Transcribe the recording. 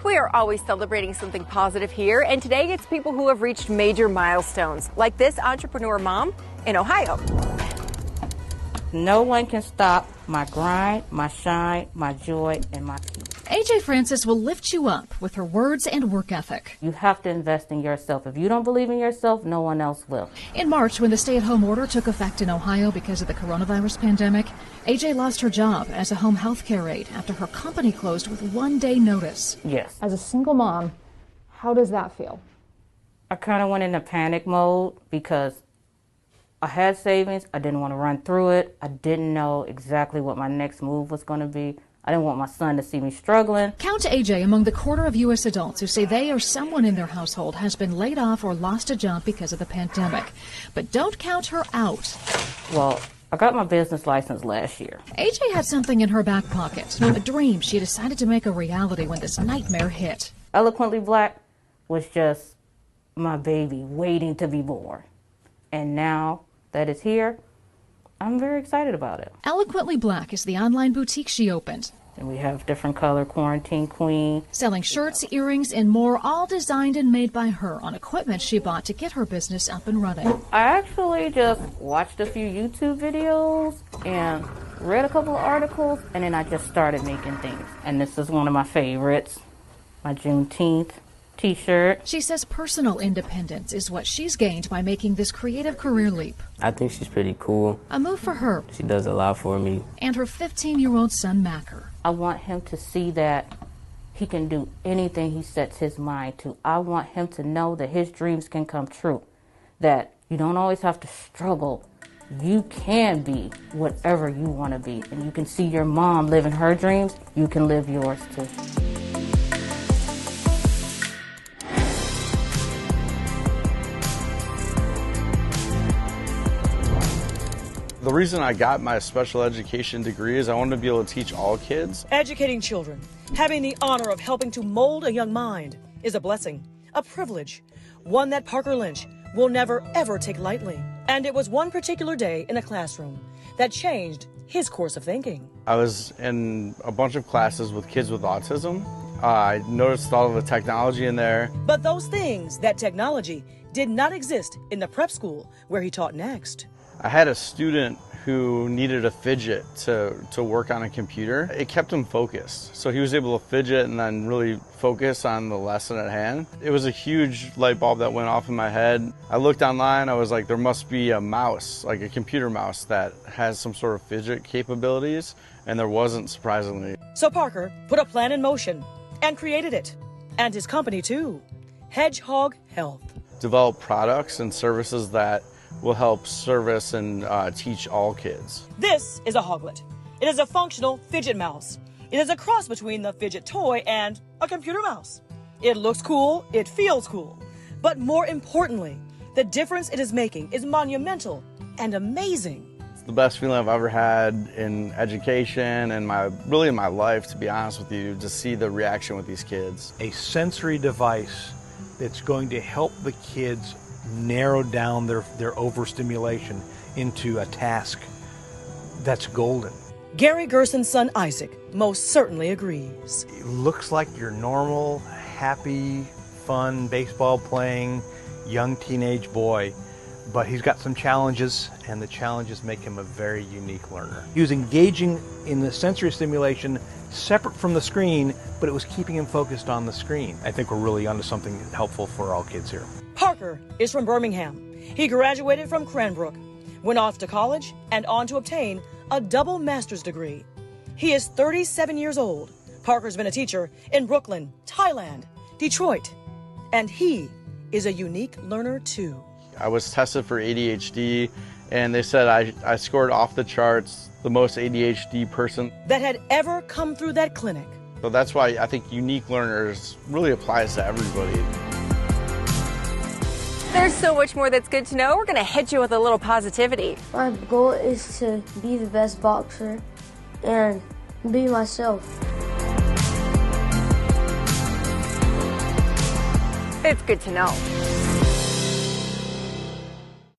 We are always celebrating something positive here, and today it's people who have reached major milestones, like this entrepreneur mom in Ohio. No one can stop my grind, my shine, my joy, and my peace. AJ Francis will lift you up with her words and work ethic. You have to invest in yourself. If you don't believe in yourself, no one else will. In March, when the stay-at-home order took effect in Ohio because of the coronavirus pandemic, AJ lost her job as a home health care aide after her company closed with 1 day notice. Yes. As a single mom, how does that feel? I kind of went into panic mode because I had savings. I didn't want to run through it. I didn't know exactly what my next move was going to be. I didn't want my son to see me struggling. Count AJ among the quarter of U.S. adults who say they or someone in their household has been laid off or lost a job because of the pandemic. But don't count her out. Well, I got my business license last year. AJ had something in her back pocket, a dream she decided to make a reality when this nightmare hit. Eloquently Black was just my baby waiting to be born. And now that it's here, I'm very excited about it. Eloquently Black is the online boutique she opened. And we have different color Quarantine Queen. Selling shirts, earrings, and more, all designed and made by her on equipment she bought to get her business up and running. I actually just watched a few YouTube videos and read a couple of articles, and then I just started making things. And this is one of my favorites, my Juneteenth t-shirt. She says personal independence is what she's gained by making this creative career leap. I think she's pretty cool. A move for her. She does a lot for me. And her 15-year-old son, Macker. I want him to see that he can do anything he sets his mind to. I want him to know that his dreams can come true, that you don't always have to struggle. You can be whatever you want to be, and you can see your mom living her dreams. You can live yours too. The reason I got my special education degree is I wanted to be able to teach all kids. Educating children, having the honor of helping to mold a young mind is a blessing, a privilege, one that Parker Lynch will never ever take lightly. And it was one particular day in a classroom that changed his course of thinking. I was in a bunch of classes with kids with autism. I noticed all of the technology in there. But those things, that technology, did not exist in the prep school where he taught next. I had a student who needed a fidget to work on a computer. It kept him focused. So he was able to fidget and then really focus on the lesson at hand. It was a huge light bulb that went off in my head. I looked online, I was like, there must be a mouse, like a computer mouse that has some sort of fidget capabilities, and there wasn't, surprisingly. So Parker put a plan in motion and created it. And his company too, Hedgehog Health. Develop products and services that will help service and teach all kids. This is a Hoglet. It is a functional fidget mouse. It is a cross between the fidget toy and a computer mouse. It looks cool, it feels cool. But more importantly, the difference it is making is monumental and amazing. It's the best feeling I've ever had in education and really in my life, to be honest with you, to see the reaction with these kids. A sensory device that's going to help the kids narrow down their overstimulation into a task that's golden. Gary Gerson's son Isaac most certainly agrees. It looks like your normal, happy, fun, baseball playing, young teenage boy, but he's got some challenges, and the challenges make him a very unique learner. He was engaging in the sensory stimulation separate from the screen, but it was keeping him focused on the screen. I think we're really onto something helpful for all kids here. Parker is from Birmingham. He graduated from Cranbrook, went off to college, and on to obtain a double master's degree. He is 37 years old. Parker's been a teacher in Brooklyn, Thailand, Detroit, and he is a unique learner too. I was tested for ADHD, and they said I scored off the charts, the most ADHD person that had ever come through that clinic. So that's why I think unique learners really applies to everybody. There's so much more that's good to know. We're going to hit you with a little positivity. My goal is to be the best boxer and be myself. It's good to know.